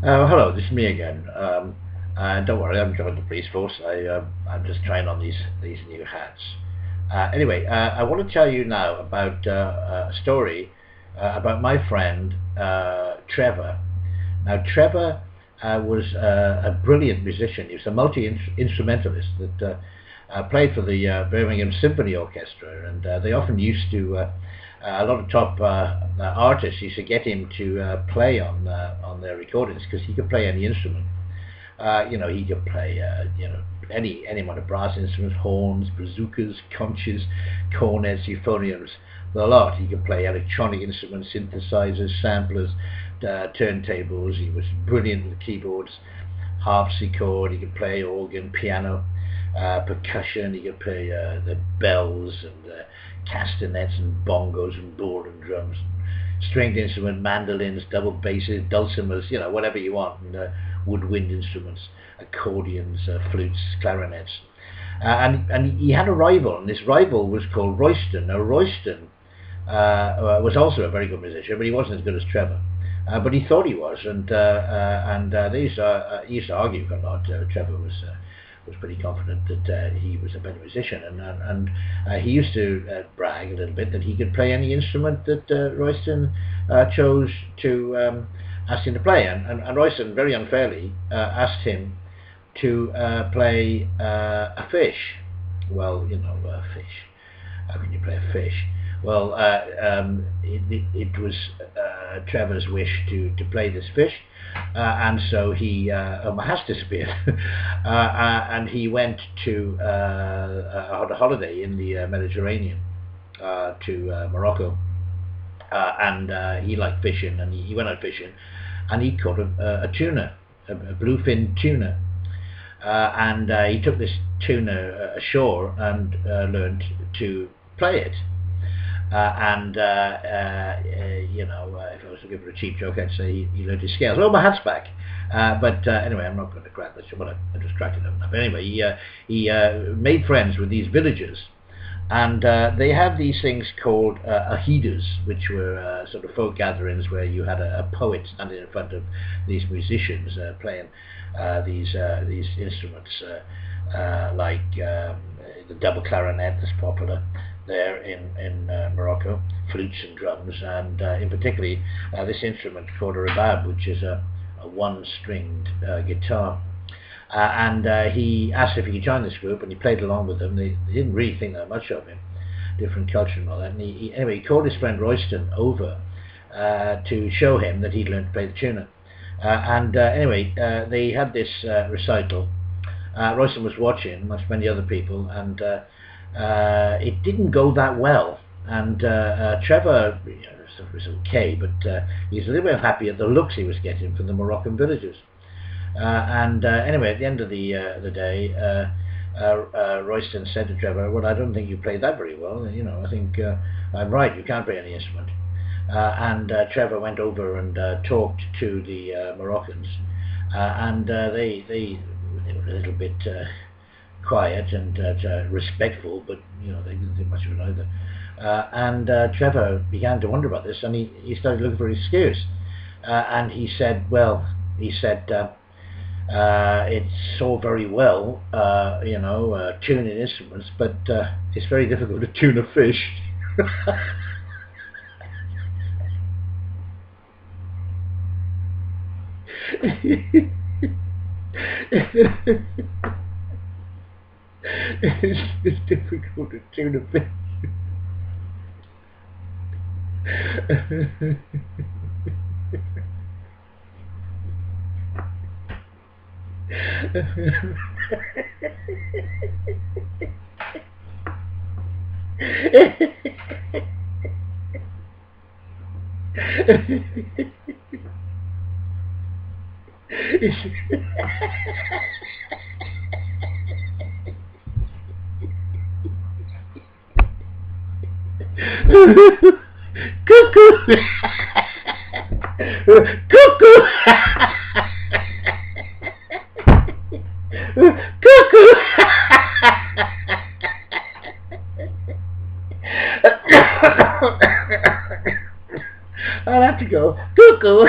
Hello, this is me again. Don't worry, I'm joined the police force. I'm just trying on these new hats. Anyway, I want to tell you now about a story about my friend Trevor. Now, Trevor was a brilliant musician. He was a multi-instrumentalist that played for the Birmingham Symphony Orchestra, and they often used to. A lot of top artists used to get him to play on their recordings because he could play any instrument. He could play any amount of brass instruments, horns, bazookas, conches, cornets, euphoniums, the lot. He could play electronic instruments, synthesizers, samplers, turntables. He was brilliant with keyboards, harpsichord. He could play organ, piano, percussion. He could play the bells and castanets and bongos and bourdon drums, stringed instrument, mandolins, double basses, dulcimers, whatever you want, and woodwind instruments, accordions, flutes, clarinets. And he had a rival, and this rival was called Royston. Now, Royston was also a very good musician, but he wasn't as good as Trevor. But he thought he was, and they used to argue a lot. Trevor was pretty confident that he was a better musician, and he used to brag a little bit that he could play any instrument that Royston chose to ask him to play, and Royston very unfairly asked him to play a fish. Well, a fish. How can you play a fish? Well, it was Trevor's wish to play this fish, and so he my hat's disappeared, and he went to a holiday in the Mediterranean to Morocco, and he liked fishing, and he went out fishing, and he caught a tuna, a bluefin tuna. And he took this tuna ashore and learned to play it. If I was to give it a cheap joke, I'd say he learned his scales. Oh, my hat's back. But anyway, I'm not going to crack this. Well, I just cracked it up enough. Anyway, he made friends with these villagers, and they had these things called ahidas, which were sort of folk gatherings where you had a poet standing in front of these musicians playing these instruments, like the double clarinet that's popular there in Morocco, flutes and drums, and in particularly this instrument called a rebab, which is a one-stringed guitar. And he asked if he could join this group, and he played along with them. They didn't really think that much of him, different culture and all that. And anyway, he called his friend Royston over to show him that he'd learned to play the tuna. Anyway, they had this recital. Royston was watching, like many other people, and it didn't go that well. And Trevor was okay, but he's a little bit unhappy at the looks he was getting from the Moroccan villagers. Anyway, at the end of the day, Royston said to Trevor, "Well, I don't think you played that very well. I think I'm right. You can't play any instrument." And Trevor went over and talked to the Moroccans, and they were a little bit quiet and respectful, but they didn't think much of it either. And Trevor began to wonder about this, and he started looking for his excuse. And he said, it's all very well, tuning instruments, but it's very difficult to tune a fish. It's difficult to tune a fish. Cuckoo! Cuckoo! Cuckoo! I'll have to go cuckoo.